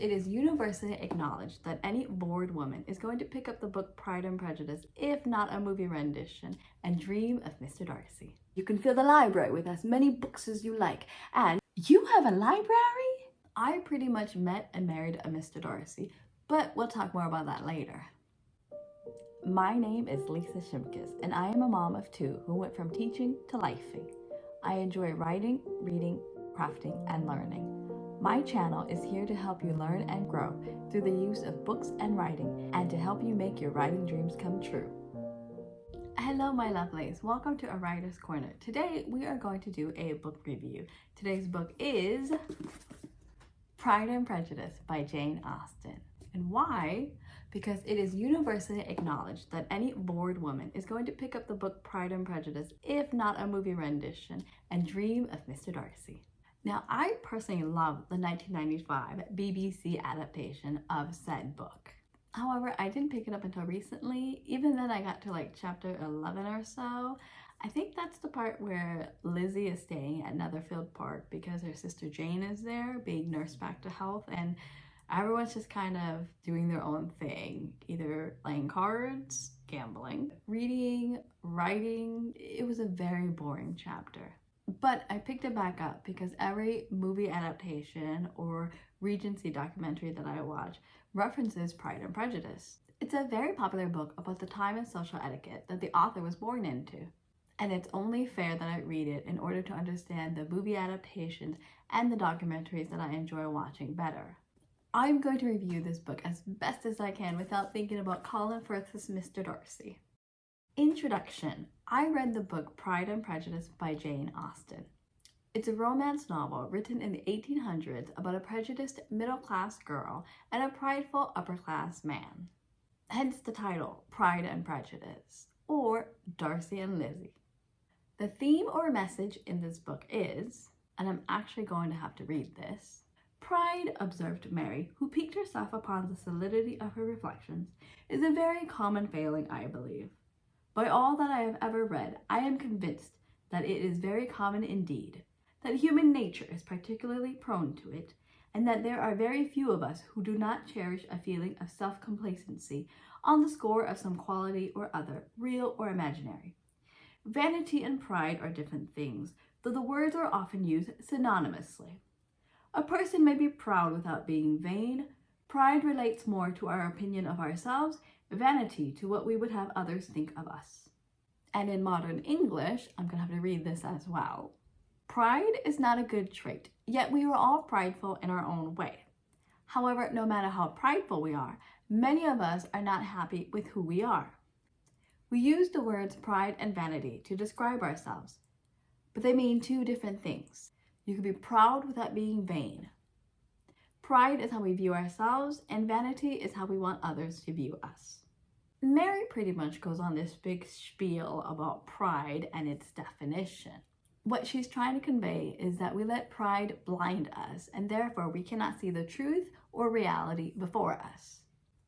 It is universally acknowledged that any bored woman is going to pick up the book Pride and Prejudice, if not a movie rendition, and dream of Mr. Darcy. You can fill the library with as many books as you like, and you have a library? I pretty much met and married a Mr. Darcy, but we'll talk more about that later. My name is Lysa Shimkus, and I am a mom of two who went from teaching to lifing. I enjoy writing, reading, crafting, and learning. My channel is here to help you learn and grow through the use of books and writing, and to help you make your writing dreams come true. Hello my lovelies, welcome to aWritersCorner. Today we are going to do a book review. Today's book is Pride and Prejudice by Jane Austen. And why? Because it is universally acknowledged that any bored woman is going to pick up the book Pride and Prejudice, if not a movie rendition, and dream of Mr. Darcy. Now, I personally love the 1995 BBC adaptation of said book. However, I didn't pick it up until recently. Even then, I got to like chapter 11 or so. I think that's the part where Lizzy is staying at Netherfield Park because her sister Jane is there, being nursed back to health, and everyone's just kind of doing their own thing, either playing cards, gambling, reading, writing. It was a very boring chapter. But I picked it back up because every movie adaptation or regency documentary that I watch references Pride and Prejudice. It's a very popular book about the time and social etiquette that the author was born into. And it's only fair that I read it in order to understand the movie adaptations and the documentaries that I enjoy watching better. I'm going to review this book as best as I can without thinking about Colin Firth's Mr. Darcy. Introduction. I read the book Pride and Prejudice by Jane Austen. It's a romance novel written in the 1800s about a prejudiced middle-class girl and a prideful upper-class man. Hence the title, Pride and Prejudice, or Darcy and Lizzy. The theme or message in this book is, and I'm actually going to have to read this, "Pride," observed Mary, who piqued herself upon the solidity of her reflections, "is a very common failing, I believe. By all that I have ever read, I am convinced that it is very common indeed, that human nature is particularly prone to it, and that there are very few of us who do not cherish a feeling of self-complacency on the score of some quality or other, real or imaginary. Vanity and pride are different things, though the words are often used synonymously. A person may be proud without being vain. Pride relates more to our opinion of ourselves, vanity to what we would have others think of us." And in modern English, I'm going to have to read this as well. "Pride is not a good trait, yet we are all prideful in our own way. However, no matter how prideful we are, many of us are not happy with who we are. We use the words pride and vanity to describe ourselves, but they mean two different things. You can be proud without being vain. Pride is how we view ourselves, and vanity is how we want others to view us." Mary pretty much goes on this big spiel about pride and its definition. What she's trying to convey is that we let pride blind us, and therefore we cannot see the truth or reality before us.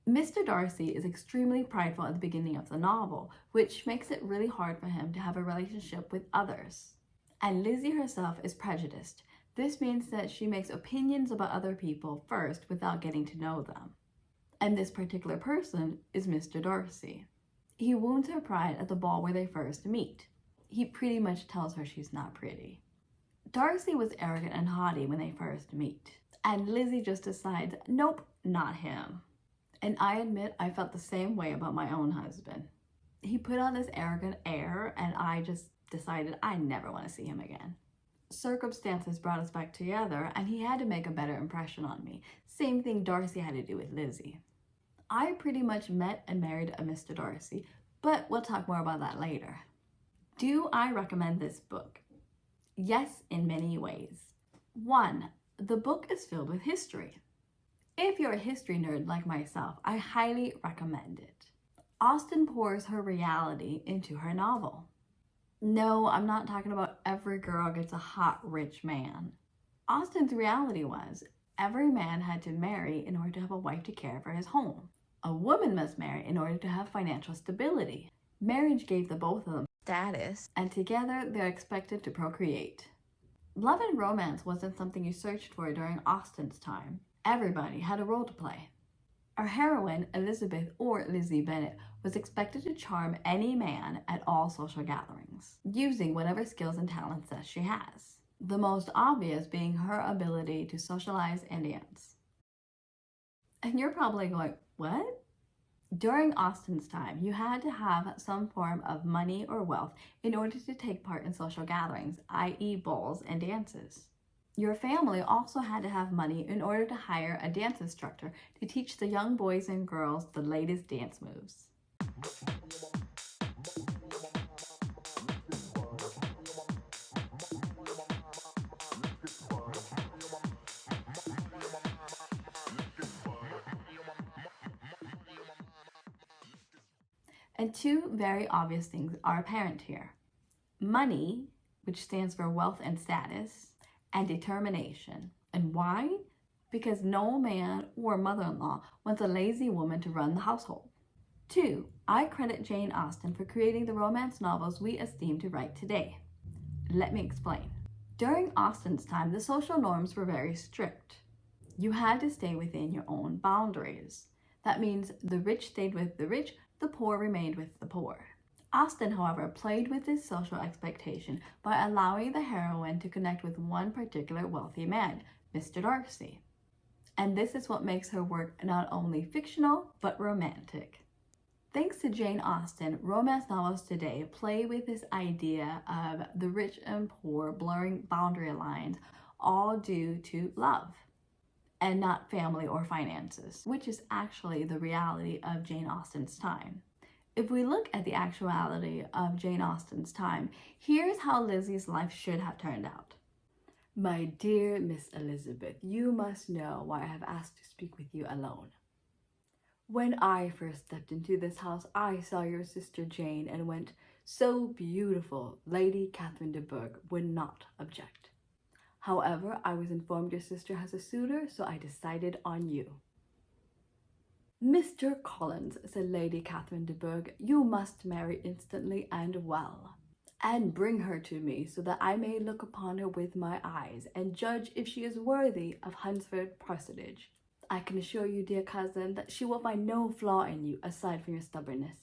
Mr. Darcy is extremely prideful at the beginning of the novel, which makes it really hard for him to have a relationship with others. And Lizzy herself is prejudiced. This means that she makes opinions about other people first without getting to know them. And this particular person is Mr. Darcy. He wounds her pride at the ball where they first meet. He pretty much tells her she's not pretty. Darcy was arrogant and haughty when they first meet, and Lizzy just decides, nope, not him. And I admit I felt the same way about my own husband. He put on this arrogant air, and I just decided I never want to see him again. Circumstances brought us back together, and he had to make a better impression on me. Same thing Darcy had to do with Lizzy. I pretty much met and married a Mr. Darcy, but we'll talk more about that later. Do I recommend this book? Yes, in many ways. 1. The book is filled with history. If you're a history nerd like myself, I highly recommend it. Austen pours her reality into her novel. No, I'm not talking about every girl gets a hot, rich man. Austen's reality was, every man had to marry in order to have a wife to care for his home. A woman must marry in order to have financial stability. Marriage gave the both of them status, and together they're expected to procreate. Love and romance wasn't something you searched for during Austen's time. Everybody had a role to play. Our heroine, Elizabeth or Lizzy Bennet, was expected to charm any man at all social gatherings, using whatever skills and talents that she has. The most obvious being her ability to socialize and dance. And you're probably going, what? During Austen's time, you had to have some form of money or wealth in order to take part in social gatherings, i.e. balls and dances. Your family also had to have money in order to hire a dance instructor to teach the young boys and girls the latest dance moves. And two very obvious things are apparent here. Money, which stands for wealth and status, and determination. And why? Because no man or mother-in-law wants a lazy woman to run the household. 2. I credit Jane Austen for creating the romance novels we esteem to write today. Let me explain. During Austen's time, the social norms were very strict. You had to stay within your own boundaries. That means the rich stayed with the rich, the poor remained with the poor. Austen, however, played with this social expectation by allowing the heroine to connect with one particular wealthy man, Mr. Darcy. And this is what makes her work not only fictional, but romantic. Thanks to Jane Austen, romance novels today play with this idea of the rich and poor blurring boundary lines, all due to love, and not family or finances, which is actually the reality of Jane Austen's time. If we look at the actuality of Jane Austen's time, here's how Lizzy's life should have turned out. My dear Miss Elizabeth, you must know why I have asked to speak with you alone. When I first stepped into this house, I saw your sister Jane and went, so beautiful, Lady Catherine de Bourgh would not object. However, I was informed your sister has a suitor, so I decided on you. Mr. Collins, said Lady Catherine de Bourgh, you must marry instantly and well, and bring her to me so that I may look upon her with my eyes and judge if she is worthy of Hunsford parsonage. I can assure you, dear cousin, that she will find no flaw in you aside from your stubbornness.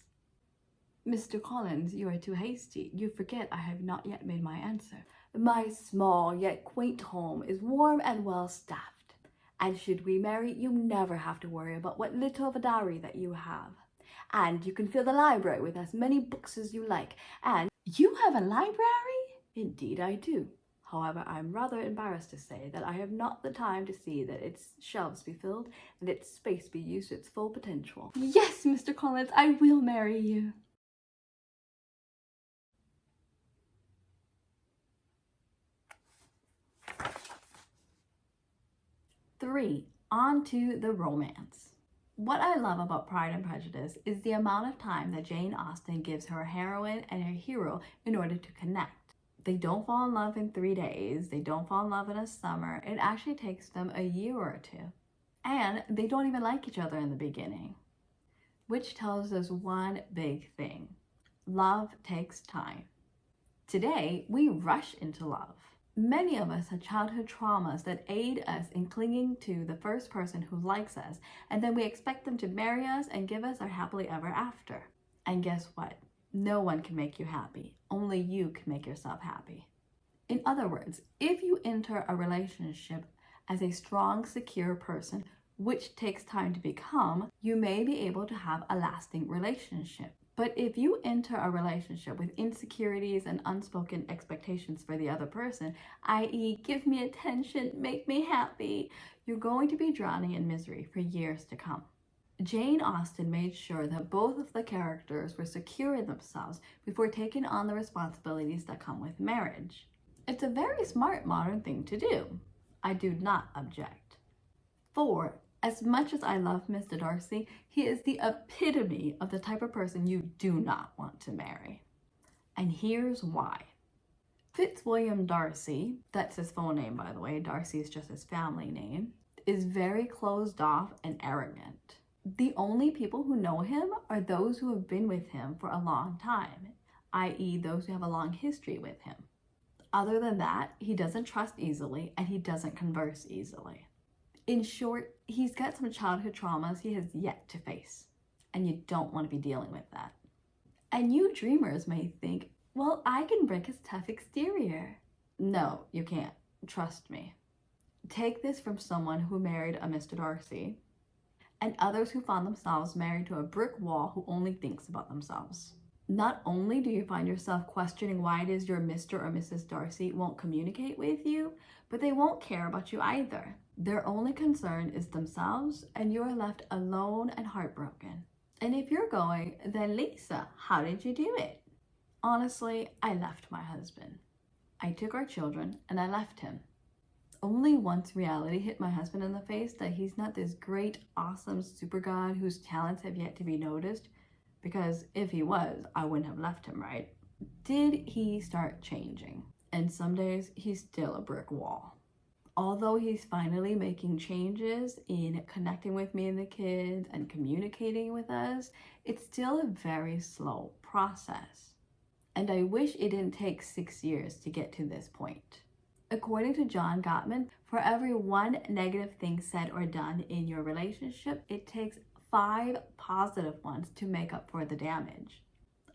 Mr. Collins, you are too hasty. You forget I have not yet made my answer. My small yet quaint home is warm and well staffed, and should we marry, you never have to worry about what little of a dowry that you have. And you can fill the library with as many books as you like. And you have a library? Indeed I do. However, I'm rather embarrassed to say that I have not the time to see that its shelves be filled and its space be used to its full potential. Yes, Mr. Collins, I will marry you. Three, on to the romance. What I love about Pride and Prejudice is the amount of time that Jane Austen gives her heroine and her hero in order to connect. They don't fall in love in 3 days. They don't fall in love in a summer. It actually takes them a year or two. And they don't even like each other in the beginning. Which tells us one big thing. Love takes time. Today, we rush into love. Many of us have childhood traumas that aid us in clinging to the first person who likes us, and then we expect them to marry us and give us our happily ever after. And guess what? No one can make you happy. Only you can make yourself happy. In other words, if you enter a relationship as a strong, secure person, which takes time to become, you may be able to have a lasting relationship. But if you enter a relationship with insecurities and unspoken expectations for the other person, i.e., give me attention, make me happy, you're going to be drowning in misery for years to come. Jane Austen made sure that both of the characters were secure in themselves before taking on the responsibilities that come with marriage. It's a very smart modern thing to do. I do not object. 4. As much as I love Mr. Darcy, he is the epitome of the type of person you do not want to marry. And here's why. Fitzwilliam Darcy, that's his full name by the way, Darcy is just his family name, is very closed off and arrogant. The only people who know him are those who have been with him for a long time, i.e. those who have a long history with him. Other than that, he doesn't trust easily and he doesn't converse easily. In short, he's got some childhood traumas he has yet to face, and you don't want to be dealing with that. And you dreamers may think, well, I can break his tough exterior. No, you can't. Trust me. Take this from someone who married a Mr. Darcy, and others who found themselves married to a brick wall who only thinks about themselves. Not only do you find yourself questioning why it is your Mr. or Mrs. Darcy won't communicate with you, but they won't care about you either. Their only concern is themselves, and you are left alone and heartbroken. And if you're going, then Lysa, how did you do it? Honestly, I left my husband. I took our children and I left him. Only once reality hit my husband in the face that he's not this great, awesome super god whose talents have yet to be noticed, because if he was, I wouldn't have left him, right? Did he start changing? And some days he's still a brick wall. Although he's finally making changes in connecting with me and the kids and communicating with us, it's still a very slow process. And I wish it didn't take 6 years to get to this point. According to John Gottman, for every one negative thing said or done in your relationship, it takes 5 positive ones to make up for the damage.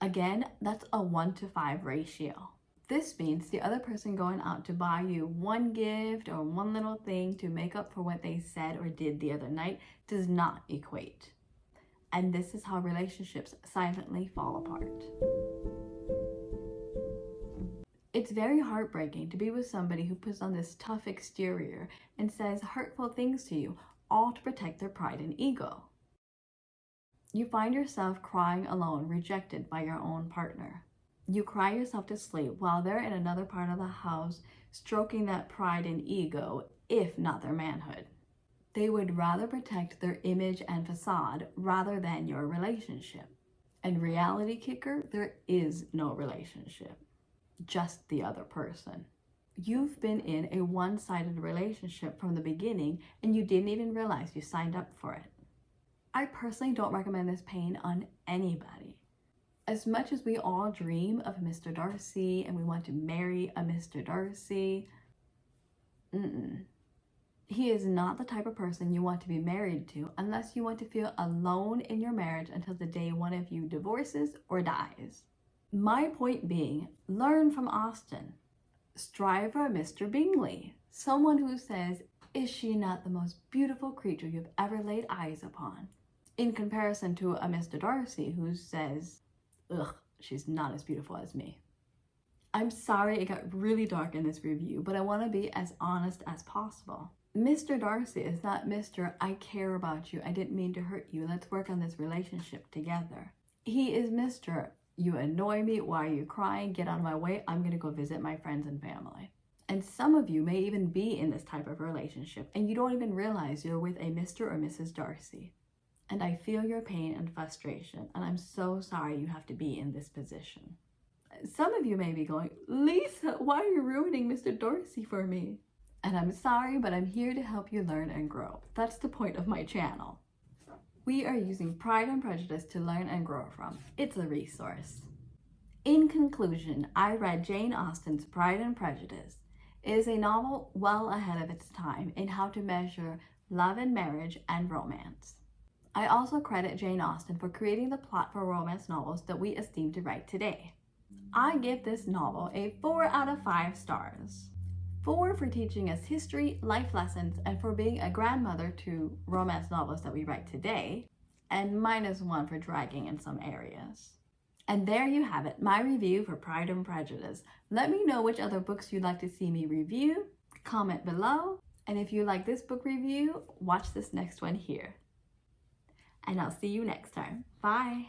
Again, that's a 1-to-5 ratio. This means the other person going out to buy you one gift or one little thing to make up for what they said or did the other night does not equate. And this is how relationships silently fall apart. It's very heartbreaking to be with somebody who puts on this tough exterior and says hurtful things to you, all to protect their pride and ego. You find yourself crying alone, rejected by your own partner. You cry yourself to sleep while they're in another part of the house, stroking that pride and ego, if not their manhood. They would rather protect their image and facade rather than your relationship. And reality kicker, there is no relationship, just the other person. You've been in a one-sided relationship from the beginning and you didn't even realize you signed up for it. I personally don't recommend this pain on anybody. As much as we all dream of Mr. Darcy and we want to marry a Mr. Darcy, he is not the type of person you want to be married to unless you want to feel alone in your marriage until the day one of you divorces or dies. My point being, learn from Austen. Strive for a Mr. Bingley, someone who says, is she not the most beautiful creature you've ever laid eyes upon? In comparison to a Mr. Darcy who says, ugh, she's not as beautiful as me. I'm sorry it got really dark in this review, but I want to be as honest as possible. Mr. Darcy is not Mr. I care about you, I didn't mean to hurt you, let's work on this relationship together. He is Mr. You annoy me, why are you crying, get out of my way, I'm gonna go visit my friends and family. And some of you may even be in this type of relationship and you don't even realize you're with a Mr. or Mrs. Darcy. And I feel your pain and frustration, and I'm so sorry you have to be in this position. Some of you may be going, Lysa, why are you ruining Mr. Darcy for me? And I'm sorry, but I'm here to help you learn and grow. That's the point of my channel. We are using Pride and Prejudice to learn and grow from. It's a resource. In conclusion, I read Jane Austen's Pride and Prejudice. It is a novel well ahead of its time in how to measure love and marriage and romance. I also credit Jane Austen for creating the plot for romance novels that we esteem to write today. I give this novel a 4 out of 5 stars. 4 for teaching us history, life lessons, and for being a grandmother to romance novels that we write today, and -1 for dragging in some areas. And there you have it, my review for Pride and Prejudice. Let me know which other books you'd like to see me review, comment below, and if you like this book review, watch this next one here. And I'll see you next time. Bye!